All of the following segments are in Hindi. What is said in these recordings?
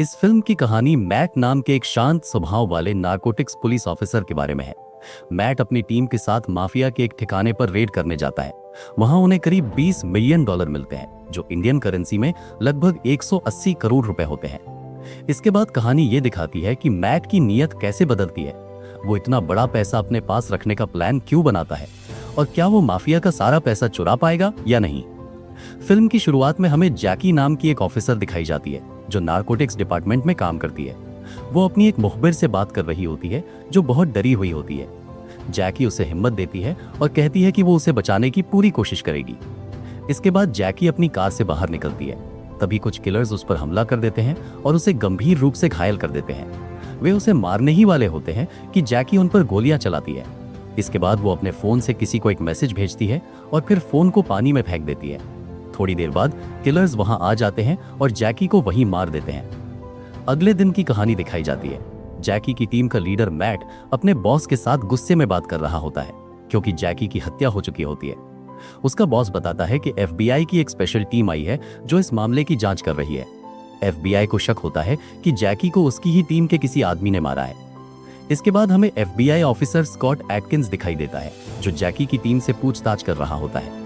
इस फिल्म की कहानी मैट नाम के एक शांत स्वभाव वाले नारकोटिक्स पुलिस ऑफिसर के बारे में है। मैट अपनी टीम के साथ माफिया के एक ठिकाने पर रेड करने जाता है। वहां उन्हें करीब $20 मिलियन मिलते हैं, जो इंडियन करेंसी में लगभग 180 करोड़ रुपए होते हैं। इसके बाद कहानी ये दिखाती है कि मैट की नीयत कैसे बदलती है। वो इतना बड़ा पैसा अपने पास रखने का प्लान क्यों बनाता है, और क्या वो माफिया का सारा पैसा चुरा पाएगा या नहीं। फिल्म की शुरुआत में हमें जैकी नाम की एक ऑफिसर दिखाई जाती है, जो नारकोटिक्स डिपार्टमेंट में काम करती है। वो अपनी एक मुखबिर से बात कर रही होती है, जो बहुत डरी हुई होती है। जैकी उसे हिम्मत देती है और कहती है कि वो उसे बचाने की पूरी कोशिश करेगी। इसके बाद जैकी अपनी कार से बाहर निकलती है। तभी कुछ किलर्स उस पर हमला कर देते हैं और उसे गंभीर रूप से घायल कर देते हैं। वे उसे मारने ही वाले होते हैं कि जैकी उन पर गोलियां चलाती है। इसके बाद वो अपने फोन से किसी को एक मैसेज भेजती है और फिर फोन को पानी में फेंक देती है। थोड़ी देर बाद किलर्स वहां आ जाते हैं और जैकी को वहीं मार देते हैं। अगले दिन की कहानी दिखाई जाती है। जैकी की टीम का लीडर मैट अपने बॉस के साथ गुस्से में बात कर रहा होता है, क्योंकि जैकी की हत्या हो चुकी होती है। उसका बॉस बताता है कि FBI की एक स्पेशल टीम आई है जो इस मामले की जांच कर रही है। FBI को शक होता है कि जैकी को उसकी ही टीम के किसी आदमी ने मारा है। इसके बाद हमें FBI ऑफिसर स्कॉट एटकिंस दिखाई देता है, जो जैकी की टीम से पूछताछ कर रहा होता है।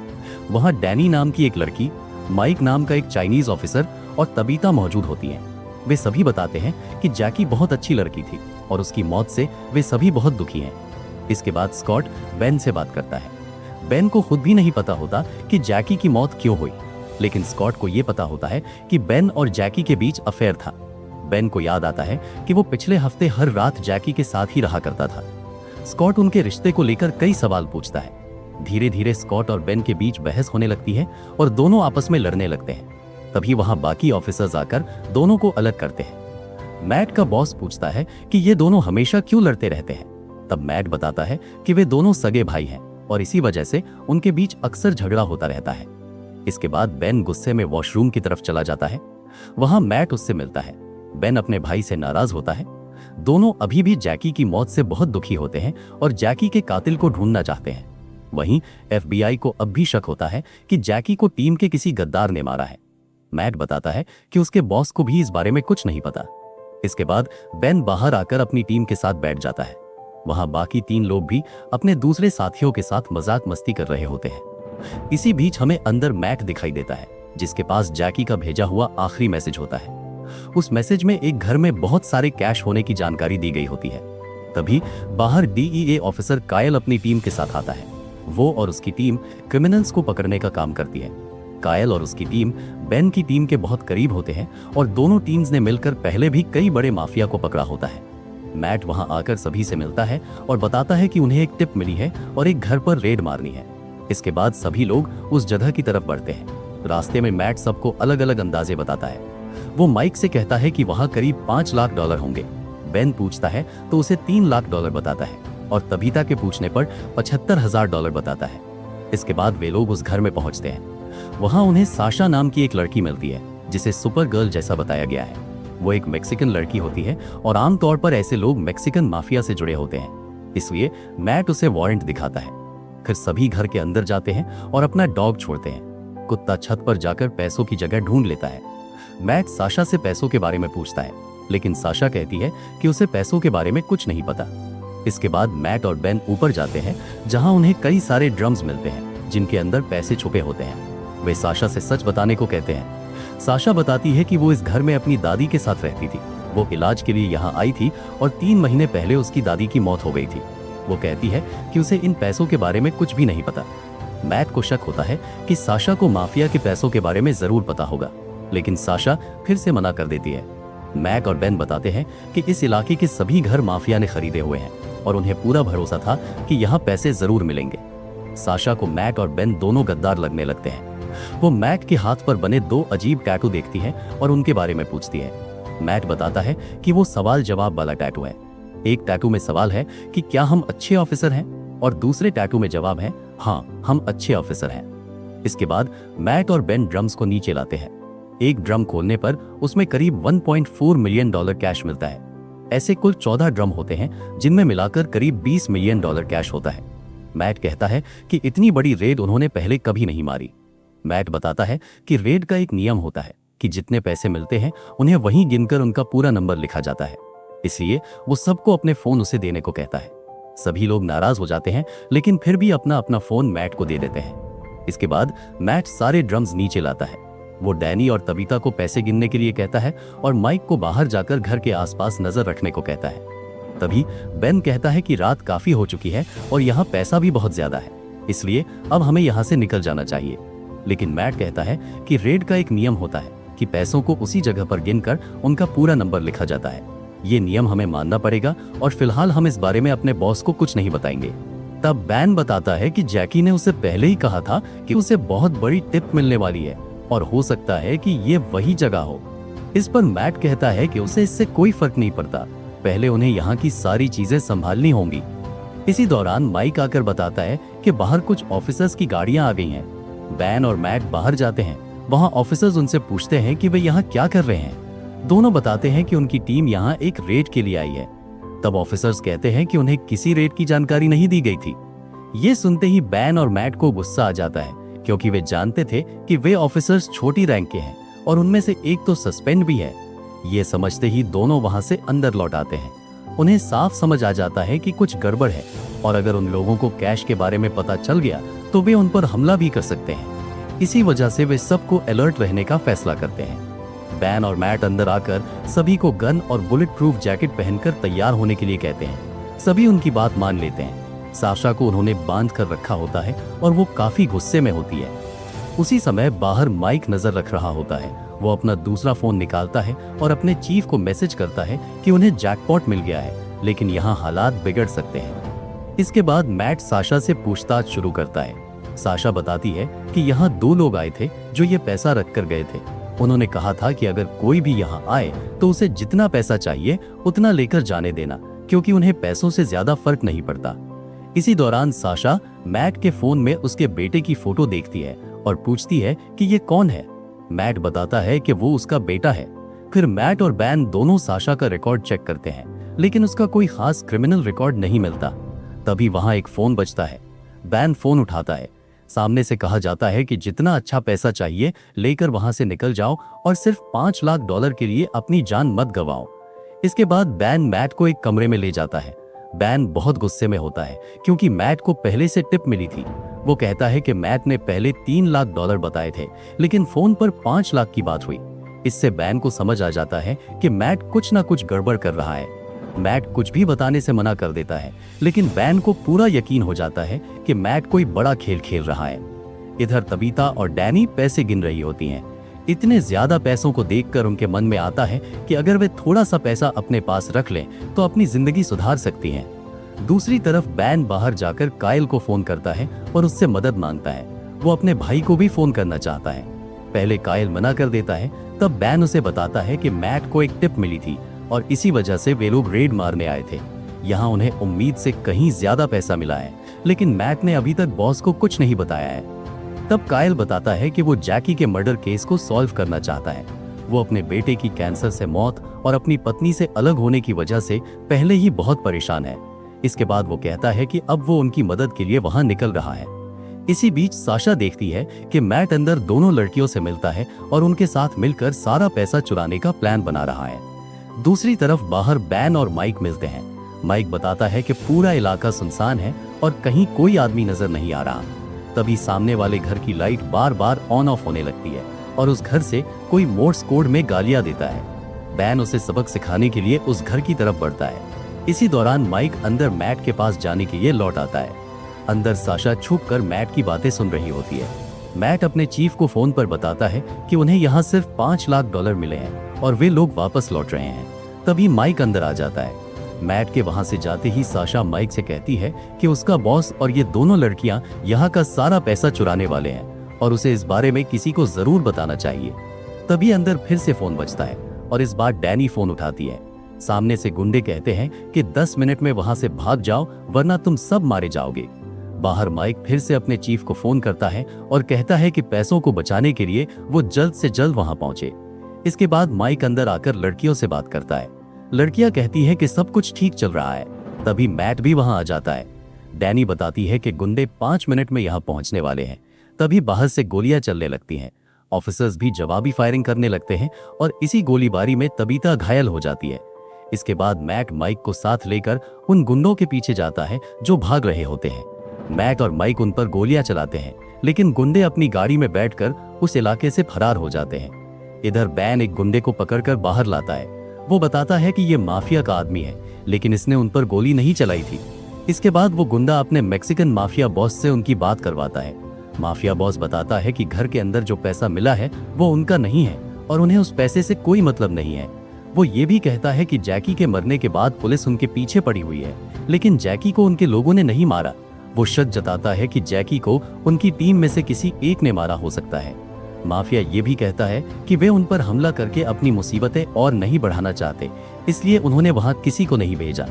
वहां डैनी नाम की एक लड़की, माइक नाम का एक चाइनीज ऑफिसर और तबीता मौजूद होती हैं। वे सभी बताते हैं कि जैकी बहुत अच्छी लड़की थी और उसकी मौत से वे सभी बहुत दुखी हैं। इसके बाद स्कॉट बेन से बात करता है। बेन को खुद भी नहीं पता होता कि जैकी की मौत क्यों हुई, लेकिन स्कॉट को यह पता होता है कि बेन और जैकी के बीच अफेयर था। बेन को याद आता है कि वो पिछले हफ्ते हर रात जैकी के साथ ही रहा करता था। स्कॉट उनके रिश्ते को लेकर कई सवाल पूछता है। धीरे धीरे स्कॉट और बेन के बीच बहस होने लगती है और दोनों आपस में लड़ने लगते हैं। तभी वहां बाकी ऑफिसर्स आकर दोनों को अलग करते हैं। मैट का बॉस पूछता है कि ये दोनों हमेशा क्यों लड़ते रहते हैं। तब मैट बताता है कि वे दोनों सगे भाई हैं और इसी वजह से उनके बीच अक्सर झगड़ा होता रहता है। इसके बाद बेन गुस्से में वॉशरूम की तरफ चला जाता है। वहां मैट उससे मिलता है। बेन अपने भाई से नाराज होता है। दोनों अभी भी जैकी की मौत से बहुत दुखी होते हैं और जैकी के कातिल को ढूंढना चाहते हैं। वहीं FBI को अब भी शक होता है कि जैकी को टीम के किसी गद्दार ने मारा है। मैट बताता है कि उसके बॉस को भी इस बारे में कुछ नहीं पता। इसके बाद बेन बाहर आकर अपनी टीम के साथ बैठ जाता है। वहां बाकी 3 लोग भी अपने दूसरे साथियों के साथ मजाक मस्ती कर रहे होते हैं। इसी बीच हमें अंदर मैट दिखाई देता है, जिसके पास जैकी का भेजा हुआ आखिरी मैसेज होता है। उस मैसेज में एक घर में बहुत सारे कैश होने की जानकारी दी गई होती है। तभी बाहर DEA ऑफिसर कायल अपनी टीम के साथ आता है। वो और उसकी टीम क्रिमिनल्स को पकड़ने का काम करती है। कायल और उसकी टीम बेन की टीम के बहुत करीब होते हैं और दोनों टीम्स ने मिलकर पहले भी कई बड़े माफिया को पकड़ा होता है। मैट वहां आकर सभी से मिलता है और बताता है कि उन्हें एक टिप मिली है और एक घर पर रेड मारनी है। इसके बाद सभी लोग उस जगह की तरफ बढ़ते हैं। रास्ते में मैट सबको अलग अलग अंदाजे बताता है। वो माइक से कहता है कि वहां करीब $5 लाख होंगे। बेन पूछता है तो उसे $3 लाख बताता है और तबीता के पूछने पर $75,000 बताता है। इसके बाद वे लोग उस घर में पहुंचते हैं। वहां उन्हें साशा नाम की एक लड़की मिलती है, जिसे सुपर गर्ल जैसा बताया गया है। वो एक मेक्सिकन लड़की होती है और आमतौर पर ऐसे लोग मेक्सिकन माफिया से जुड़े होते हैं, इसलिए मैट उसे वारंट दिखाता है। फिर सभी घर के अंदर जाते हैं और अपना डॉग छोड़ते हैं। कुत्ता छत पर जाकर पैसों की जगह ढूंढ लेता है। मैट साशा से पैसों के बारे में पूछता है, लेकिन साशा कहती है कि उसे पैसों के बारे में कुछ नहीं पता। इसके बाद मैट और बेन ऊपर जाते हैं, जहां उन्हें कई सारे ड्रम्स मिलते हैं, जिनके अंदर पैसे छुपे होते हैं। वे साशा से सच बताने को कहते हैं। साशा बताती है कि वो इस घर में अपनी दादी के साथ रहती थी। वो इलाज के लिए यहाँ आई थी और 3 महीने पहले उसकी दादी की मौत हो गई थी। वो कहती है कि उसे इन पैसों के बारे में कुछ भी नहीं पता। मैट को शक होता है कि साशा को माफिया के पैसों के बारे में जरूर पता होगा, लेकिन साशा फिर से मना कर देती है। मैट और बेन बताते हैं कि इस इलाके के सभी घर माफिया ने खरीदे हुए हैं और उन्हें पूरा भरोसा था कि यहाँ पैसे जरूर मिलेंगे। साशा को मैट और बेन दोनों गद्दार लगने लगते हैं। वो मैट के हाथ पर बने 2 अजीब टैटू देखती है और उनके बारे में पूछती है। मैट बताता है कि वो सवाल जवाब वाला टैटू है। एक टैटू में सवाल है कि क्या हम अच्छे ऑफिसर हैं, और दूसरे टैटू में जवाब है, हाँ हम अच्छे ऑफिसर हैं। इसके बाद मैट और बेन ड्रम्स को नीचे लाते हैं। एक ड्रम खोलने पर उसमें करीब $1.4 मिलियन कैश मिलता है। ऐसे कुल 14 ड्रम होते हैं, जिनमें मिलाकर करीब $20 मिलियन कैश होता है। मैट कहता है कि इतनी बड़ी रेड उन्होंने पहले कभी नहीं मारी। मैट बताता है कि रेड का एक नियम होता है कि जितने पैसे मिलते हैं उन्हें वहीं गिनकर उनका पूरा नंबर लिखा जाता है। इसलिए वो सबको अपने फोन उसे देने को कहता है। सभी लोग नाराज हो जाते हैं, लेकिन फिर भी अपना अपना फोन मैट को दे देते हैं। इसके बाद मैट सारे ड्रम्स नीचे लाता है। वो डैनी और तबीता को पैसे गिनने के लिए कहता है और माइक को बाहर जाकर घर के आसपास नजर रखने को कहता है। तभी बेन कहता है कि रात काफी हो चुकी है और यहाँ पैसा भी बहुत ज्यादा है, इसलिए अब हमें यहाँ से निकल जाना चाहिए। लेकिन मैट कहता है कि रेड का एक नियम होता है कि पैसों को उसी जगह पर गिनकर उनका पूरा नंबर लिखा जाता है। ये नियम हमें मानना पड़ेगा और फिलहाल हम इस बारे में अपने बॉस को कुछ नहीं बताएंगे। तब बैन बताता है कि जैकी ने उसे पहले ही कहा था कि उसे बहुत बड़ी टिप मिलने वाली है और हो सकता है कि ये वही जगह हो। इस पर मैट कहता है कि उसे इससे कोई फर्क नहीं पड़ता, पहले उन्हें यहाँ की सारी चीजें संभालनी होंगी। इसी दौरान माइक आकर बताता है कि बाहर कुछ ऑफिसर्स की गाड़ियां आ गई हैं। बैन और मैट बाहर जाते हैं। वहां ऑफिसर्स उनसे पूछते हैं कि वे यहाँ क्या कर रहे हैं। दोनों बताते हैं कि उनकी टीम यहाँ एक रेड के लिए आई है। तब ऑफिसर्स कहते हैं कि उन्हें किसी रेड की जानकारी नहीं दी गई थी। ये सुनते ही बैन और मैट को गुस्सा आ जाता है, क्योंकि वे जानते थे कि वे ऑफिसर्स छोटी रैंक के हैं और उनमें से एक तो सस्पेंड भी है। ये समझते ही दोनों वहां से अंदर लौट आते हैं। उन्हें साफ समझ आ जाता है कि कुछ गड़बड़ है और अगर उन लोगों को कैश के बारे में पता चल गया तो वे उन पर हमला भी कर सकते हैं। इसी वजह से वे सबको अलर्ट रहने का फैसला करते हैं। बैन और मैट अंदर आकर सभी को गन और बुलेट प्रूफ जैकेट पहनकर तैयार होने के लिए कहते हैं। सभी उनकी बात मान लेते हैं। साशा को उन्होंने बांध कर रखा होता है और वो काफी गुस्से में होती है। उसी समय बाहर माइक नजर रख रहा होता है। वो अपना दूसरा फोन निकालता है और अपने चीफ को मैसेज करता है कि उन्हें जैकपॉट मिल गया है, लेकिन यहाँ हालात बिगड़ सकते हैं। इसके बाद मैट साशा से पूछताछ शुरू करता है। साशा बताती है कि यहाँ 2 लोग आए थे जो ये पैसा रख कर गए थे। उन्होंने कहा था कि अगर कोई भी यहाँ आए तो उसे जितना पैसा चाहिए उतना लेकर जाने देना, क्योंकि उन्हें पैसों से ज्यादा फर्क नहीं पड़ता। इसी दौरान साशा मैट के फोन में उसके बेटे की फोटो देखती है और पूछती है कि ये कौन है। मैट बताता है कि वो उसका बेटा है। फिर मैट और बैन दोनों साशा का रिकॉर्ड चेक करते हैं, लेकिन उसका कोई खास क्रिमिनल रिकॉर्ड नहीं मिलता। तभी वहां एक फोन बजता है। बैन फोन उठाता है। सामने से कहा जाता है कि जितना अच्छा पैसा चाहिए लेकर वहां से निकल जाओ और सिर्फ $5 लाख के लिए अपनी जान मत गवाओ। इसके बाद बैन मैट को एक कमरे में ले जाता है। बैन बहुत गुस्से में होता है क्योंकि मैट को पहले से टिप मिली थी। वो कहता है कि मैट ने पहले $3 लाख बताए थे, लेकिन फोन पर 5 लाख की बात हुई। इससे बैन को समझ आ जाता है कि मैट कुछ ना कुछ गड़बड़ कर रहा है। मैट कुछ भी बताने से मना कर देता है, लेकिन बैन को पूरा यकीन हो जाता है कि मैट कोई बड़ा खेल खेल रहा है। इधर तबीता और डैनी पैसे गिन रही होती हैं। इतने ज्यादा पैसों को देखकर उनके मन में आता है कि अगर वे थोड़ा सा पैसा अपने पास रख लें तो अपनी जिंदगी सुधार सकती हैं। दूसरी तरफ बैन बाहर जाकर कायल को फोन करता है और उससे मदद मांगता है। वो अपने भाई को भी फोन करना चाहता है। पहले कायल मना कर देता है, तब बैन उसे बताता है कि मैट को एक टिप मिली थी और इसी वजह से वे लोग रेड मारने आए थे। यहाँ उन्हें उम्मीद से कहीं ज्यादा पैसा मिला है, लेकिन मैट ने अभी तक बॉस को कुछ नहीं बताया है। तब कायल बताता है कि वो जैकी के मर्डर केस को सॉल्व करना चाहता है। वो अपने बेटे की कैंसर से मौत और अपनी पत्नी से अलग होने की वजह से पहले ही बहुत परेशान है। इसके बाद वो कहता है कि अब वो उनकी मदद के लिए वहां निकल रहा है। इसी बीच साशा देखती है कि मैट अंदर दोनों लड़कियों से मिलता है और उनके साथ मिलकर सारा पैसा चुराने का प्लान बना रहा है। दूसरी तरफ बाहर बैन और माइक मिलते हैं। माइक बताता है कि पूरा इलाका सुनसान है और कहीं कोई आदमी नजर नहीं आ रहा। तभी सामने वाले घर की light bar bar on off होने लगती है और उस घर से कोई मोर्स कोड में गालियां देता है। बैन उसे सबक सिखाने के लिए उस घर की तरफ बढ़ता है। इसी दौरान माइक अंदर मैट के पास जाने के लिए लौट आता है। अंदर साशा छुपकर मैट की बातें सुन रही होती है। मैट अपने चीफ को फोन पर बताता है कि उन्हें यहाँ सिर्फ $5 लाख मिले हैं और वे लोग वापस लौट रहे हैं। तभी माइक अंदर आ जाता है। मैट के वहां से जाते ही साशा माइक से कहती है कि उसका बॉस और ये दोनों लड़कियां यहाँ का सारा पैसा चुराने वाले हैं और उसे इस बारे में किसी को जरूर बताना चाहिए। तभी अंदर फिर से फोन बजता है और इस बार डैनी फोन उठाती है। सामने से गुंडे कहते हैं कि 10 मिनट में वहां से भाग जाओ वरना तुम सब मारे जाओगे। बाहर माइक फिर से अपने चीफ को फोन करता है और कहता है कि पैसों को बचाने के लिए वो जल्द से जल्द वहां पहुंचे। इसके बाद माइक अंदर आकर लड़कियों से बात करता है। लड़कियां कहती हैं कि सब कुछ ठीक चल रहा है। तभी मैट भी वहां आ जाता है। डैनी बताती है कि गुंडे 5 मिनट में यहाँ पहुंचने वाले हैं। तभी बाहर से गोलियां चलने लगती हैं ऑफिसर्स भी जवाबी फायरिंग करने लगते हैं और इसी गोलीबारी में तबीता घायल हो जाती है। इसके बाद मैट माइक को साथ लेकर उन गुंडों के पीछे जाता है जो भाग रहे होते हैं। मैट और माइक उन पर गोलियां चलाते हैं, लेकिन गुंडे अपनी गाड़ी में बैठकर उस इलाके से फरार हो जाते हैं। इधर बैन एक गुंडे को पकड़कर बाहर लाता है। वो बताता है कि ये माफिया का आदमी है, लेकिन इसने उन पर गोली नहीं चलाई थी। इसके बाद वो गुंडा अपने मैक्सिकन माफिया बॉस से उनकी बात करवाता है। माफिया बॉस बताता है कि घर के अंदर जो पैसा मिला है वो उनका नहीं है और उन्हें उस पैसे से कोई मतलब नहीं है। वो ये भी कहता है कि जैकी के मरने के बाद पुलिस उनके पीछे पड़ी हुई है, लेकिन जैकी को उनके लोगों ने नहीं मारा। वो शक जताता है कि जैकी को उनकी टीम में से किसी एक ने मारा हो सकता है। माफिया ये भी कहता है कि वे उन पर हमला करके अपनी मुसीबतें और नहीं बढ़ाना चाहते, इसलिए उन्होंने वहां किसी को नहीं भेजा।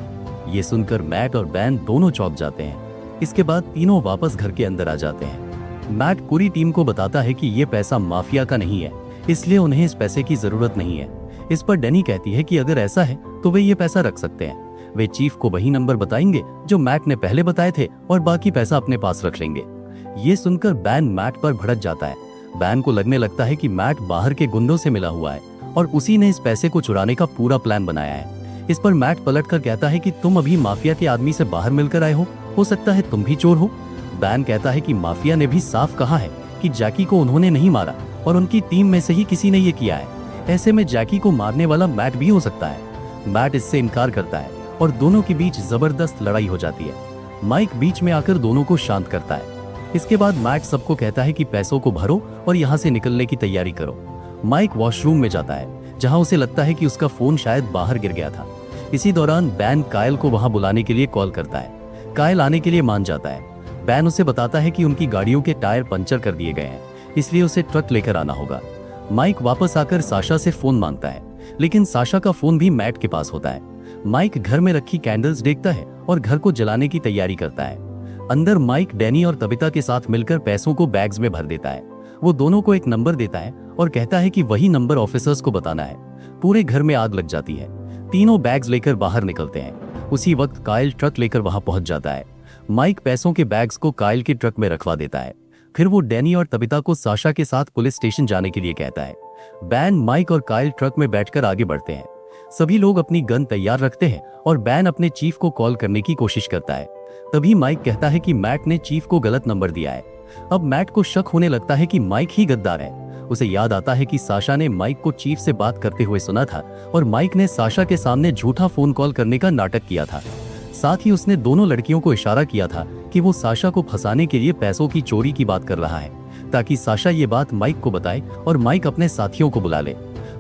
ये सुनकर मैट और बैन दोनों चौंक जाते हैं। इसके बाद तीनों वापस घर के अंदर आ जाते हैं। मैट पूरी टीम को बताता है कि ये पैसा माफिया का नहीं है, इसलिए उन्हें इस पैसे की जरूरत नहीं है। इस पर डैनी कहती है कि अगर ऐसा है तो वे ये पैसा रख सकते हैं। वे चीफ को वही नंबर बताएंगे जो मैट ने पहले बताए थे और बाकी पैसा अपने पास रख लेंगे। ये सुनकर बैन मैट पर भड़क जाता है। बैन को लगने लगता है कि मैट बाहर के गुंडों से मिला हुआ है और उसी ने इस पैसे को चुराने का पूरा प्लान बनाया है। इस पर मैट पलटकर कहता है कि तुम अभी माफिया के आदमी से बाहर मिलकर आए हो सकता है तुम भी चोर हो। बैन कहता है कि माफिया ने भी साफ कहा है कि जैकी को उन्होंने नहीं मारा और उनकी टीम में से ही किसी ने ये किया है। ऐसे में जैकी को मारने वाला मैट भी हो सकता है। मैट इससे इनकार करता है और दोनों के बीच जबरदस्त लड़ाई हो जाती है। माइक बीच में आकर दोनों को शांत करता है। इसके बाद मैट सबको कहता है कि पैसों को भरो और यहाँ से निकलने की तैयारी करो। माइक वॉशरूम में जाता है, जहाँ उसे लगता है कि उसका फोन शायद बाहर गिर गया था। इसी दौरान बैन कायल को वहां बुलाने के लिए कॉल करता है। कायल आने के लिए मान जाता है। बैन उसे बताता है कि उनकी गाड़ियों के टायर पंचर कर दिए गए हैं, इसलिए उसे ट्रक लेकर आना होगा। माइक वापस आकर साशा से फोन मांगता है, लेकिन साशा का फोन भी मैट के पास होता है। माइक घर में रखी कैंडल्स देखता है और घर को जलाने की तैयारी करता है। अंदर माइक डैनी और तबिता के साथ मिलकर पैसों को बैग्स में भर देता है। वो दोनों को एक नंबर देता है और कहता है कि वही नंबर ऑफिसर्स को बताना है। पूरे घर में आग लग जाती है। तीनों बैग्स लेकर बाहर निकलते हैं। उसी वक्त कायल ट्रक लेकर वहां पहुंच जाता है। माइक पैसों के बैग्स को कायल के ट्रक में रखवा देता है। फिर वो डैनी और तबिता को साशा के साथ पुलिस स्टेशन जाने के लिए कहता है। बैन, माइक और कायल ट्रक में बैठकर आगे बढ़ते हैं। सभी लोग अपनी गन तैयार रखते हैं और बैन अपने चीफ को कॉल करने की कोशिश करता है। तभी माइक कहता है कि मैट ने चीफ को गलत नंबर दिया है। अब मैट को शक होने लगता है कि माइक ही गद्दार है। उसे याद आता है कि साशा ने माइक को चीफ से बात करते हुए सुना था और माइक ने साशा के सामने झूठा फोन कॉल करने का नाटक किया था। साथ ही उसने दोनों लड़कियों को इशारा किया था कि वो साशा को फंसाने के लिए पैसों की चोरी की बात कर रहा है, ताकि साशा ये बात माइक को बताए और माइक अपने साथियों को बुला ले।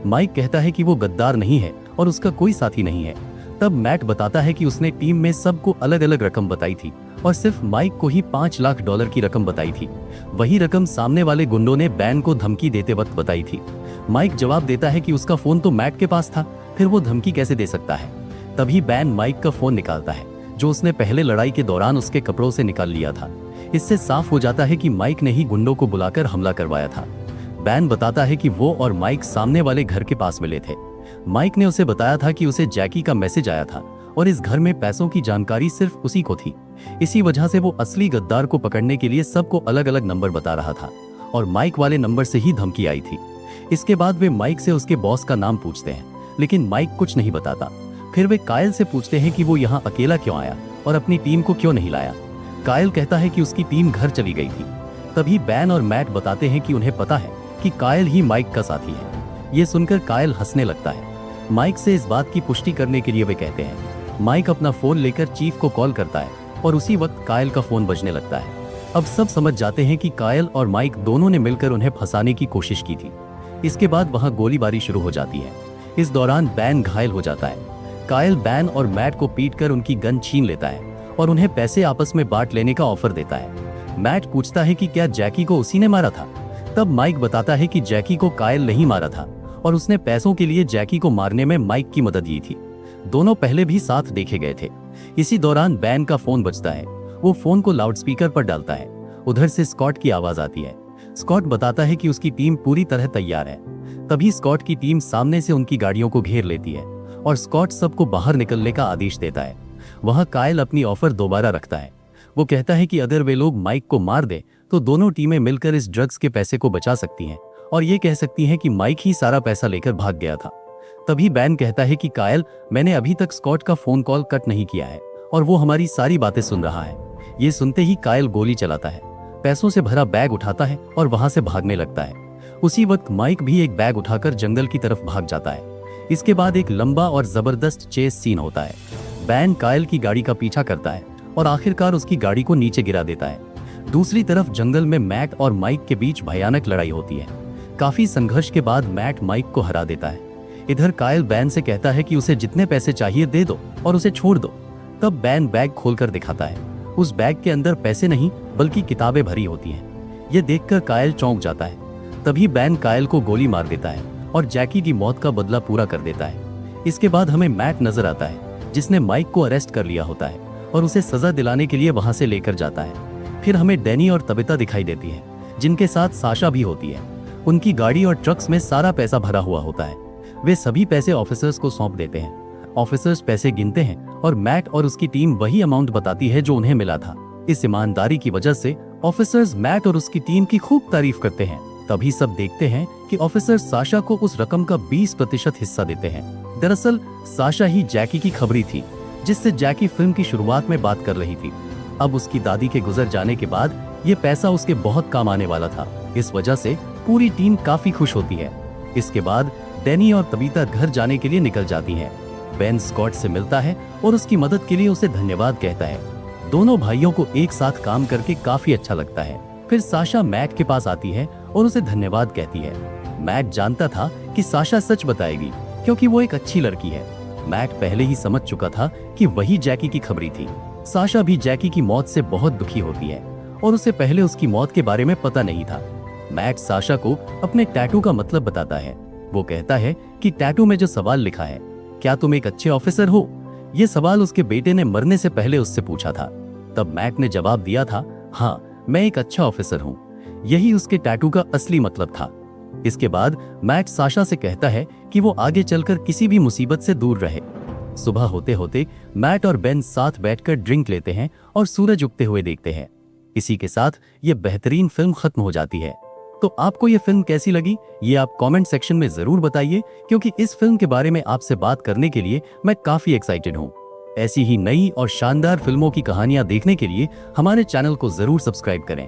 माइक कहता है कि वो गद्दार नहीं है और उसका कोई साथी नहीं है। तब मैट बताता है कि उसने टीम में सबको अलग अलग रकम बताई थी और सिर्फ माइक को ही $5 लाख की रकम बताई थी। वही रकम सामने वाले गुंडों ने बैन को धमकी देते वक्त बताई थी। माइक जवाब देता है कि उसका फोन तो मैट के पास था, फिर वो धमकी कैसे दे सकता है। तभी बैन माइक का फोन निकालता है, जो उसने पहले लड़ाई के दौरान उसके कपड़ों से निकाल लिया था। इससे साफ हो जाता है कि माइक ने ही गुंडों को बुलाकर हमला करवाया था। बैन बताता है कि वो और माइक सामने वाले घर के पास मिले थे। माइक ने उसे बताया था कि उसे जैकी का मैसेज आया था और इस घर में पैसों की जानकारी सिर्फ उसी को थी। इसी वजह से वो असली गद्दार को पकड़ने के लिए सबको अलग अलग नंबर बता रहा था और माइक वाले नंबर से ही धमकी आई थी। इसके बाद वे माइक से उसके बॉस का नाम पूछते हैं, लेकिन माइक कुछ नहीं बताता। फिर वे कायल से पूछते हैं कि वो यहाँ अकेला क्यों आया और अपनी टीम को क्यों नहीं लाया। कायल कहता है कि उसकी टीम घर चली गई थी। तभी बैन और मैट बताते हैं कि उन्हें पता है कि कायल ही माइक का साथी है। ये सुनकर कायल हंसने लगता है। माइक से इस बात की पुष्टि करने के लिए वे कहते हैं। माइक अपना फोन लेकर चीफ को कॉल करता है और उसी वक्त कायल का फोन बजने लगता है। अब सब समझ जाते हैं कि कायल और माइक दोनों ने मिलकर उन्हें फंसाने की कोशिश की थी। इसके बाद वहां गोलीबारी शुरू हो जाती है। इस दौरान बैन घायल हो जाता है। कायल बैन और मैट को पीटकर उनकी गन छीन लेता है और उन्हें पैसे आपस में बांट लेने का ऑफर देता है। मैट पूछता है कि क्या जैकी को उसी ने मारा था। तब माइक बताता है कि जैकी को कायल नहीं मारा था और उसने पैसों के लिए जैकी को मारने में माइक की मदद ली थी। दोनों पहले भी साथ देखे गए थे। इसी दौरान बैन का फोन बजता है। वो फोन को लाउडस्पीकर पर डालता है। उधर से स्कॉट की आवाज आती है। स्कॉट बताता है कि उसकी टीम पूरी तरह तैयार है। तभी स्कॉट की टीम सामने से उनकी गाड़ियों को घेर लेती है और स्कॉट सबको बाहर निकलने का आदेश देता है। वहां कायल अपनी ऑफर दोबारा रखता है। वो कहता है कि अगर वे लोग माइक को मार दे तो दोनों टीमें मिलकर इस ड्रग्स के पैसे को बचा सकती हैं और ये कह सकती हैं कि माइक ही सारा पैसा लेकर भाग गया था। तभी बैन कहता है कि कायल, मैंने अभी तक स्कॉट का फोन कॉल कट नहीं किया है और वो हमारी सारी बातें सुन रहा है। ये सुनते ही कायल गोली चलाता है, पैसों से भरा बैग उठाता है और वहां से भागने लगता है। उसी वक्त माइक भी एक बैग उठाकर जंगल की तरफ भाग जाता है। इसके बाद एक लंबा और जबरदस्त चेस सीन होता है। बैन कायल की गाड़ी का पीछा करता है और आखिरकार उसकी गाड़ी को नीचे गिरा देता है। दूसरी तरफ जंगल में मैट और माइक के बीच भयानक लड़ाई होती है। काफी संघर्ष के बाद मैट माइक को हरा देता है। इधर कायल बैन से कहता है कि उसे जितने पैसे चाहिए दे दो और उसे छोड़ दो। तब बैन बैग खोलकर दिखाता है। उस बैग के अंदर पैसे नहीं बल्कि किताबें भरी होती हैं। ये देखकर कायल चौंक जाता है। तभी बैन कायल को गोली मार देता है और जैकी की मौत का बदला पूरा कर देता है। इसके बाद हमें मैट नजर आता है, जिसने माइक को अरेस्ट कर लिया होता है और उसे सजा दिलाने के लिए वहां से लेकर जाता है। फिर हमें डैनी और तबिता दिखाई देती है, जिनके साथ साशा भी होती है। उनकी गाड़ी और ट्रक्स में सारा पैसा भरा हुआ होता है। वे सभी पैसे ऑफिसर्स को सौंप देते हैं। ऑफिसर्स पैसे गिनते हैं और मैट और उसकी टीम वही अमाउंट बताती है जो उन्हें मिला था। इस ईमानदारी की वजह से ऑफिसर्स मैट और उसकी टीम की खूब तारीफ करते हैं। तभी सब देखते हैं कि ऑफिसर साशा को उस रकम का 20% हिस्सा देते हैं। दरअसल साशा ही जैकी की खबरी थी, जिससे जैकी फिल्म की शुरुआत में बात कर रही थी। अब उसकी दादी के गुजर जाने के बाद ये पैसा उसके बहुत काम आने वाला था। इस वजह से पूरी टीम काफी खुश होती है। इसके बाद डैनी और तबीता घर जाने के लिए निकल जाती हैं। बेन स्कॉट से मिलता है और उसकी मदद के लिए उसे धन्यवाद कहता है। दोनों भाइयों को एक साथ काम करके काफी अच्छा लगता है। फिर साशा मैट के पास आती है और उसे धन्यवाद कहती है। मैट जानता था कि साशा सच बताएगी, क्योंकि वो एक अच्छी लड़की है। मैट पहले ही समझ चुका था कि वही जैकी की खबरी थी। साशा भी जैकी की मौत से बहुत दुखी होती है और उसे पहले उसकी मौत के बारे में पता नहीं था। मैट साशा को अपने टैटू का मतलब बताता है। वो कहता है कि टैटू में जो सवाल लिखा है, क्या तुम एक अच्छे ऑफिसर हो, ये सवाल उसके बेटे ने मरने से पहले उससे पूछा था। तब मैट ने जवाब दिया था, हाँ मैं एक अच्छा ऑफिसर हूँ। यही उसके टैटू का असली मतलब था। इसके बाद मैट साशा से कहता है कि वो आगे चलकर किसी भी मुसीबत से दूर रहे। सुबह होते होते मैट और बेन साथ बैठकर ड्रिंक लेते हैं और सूरज उगते हुए देखते हैं। इसी के साथ ये बेहतरीन फिल्म खत्म हो जाती है। तो आपको ये फिल्म कैसी लगी, ये आप कमेंट सेक्शन में जरूर बताइए, क्योंकि इस फिल्म के बारे में आपसे बात करने के लिए मैं काफी एक्साइटेड हूँ। ऐसी ही नई और शानदार फिल्मों की कहानियां देखने के लिए हमारे चैनल को जरूर सब्सक्राइब करें।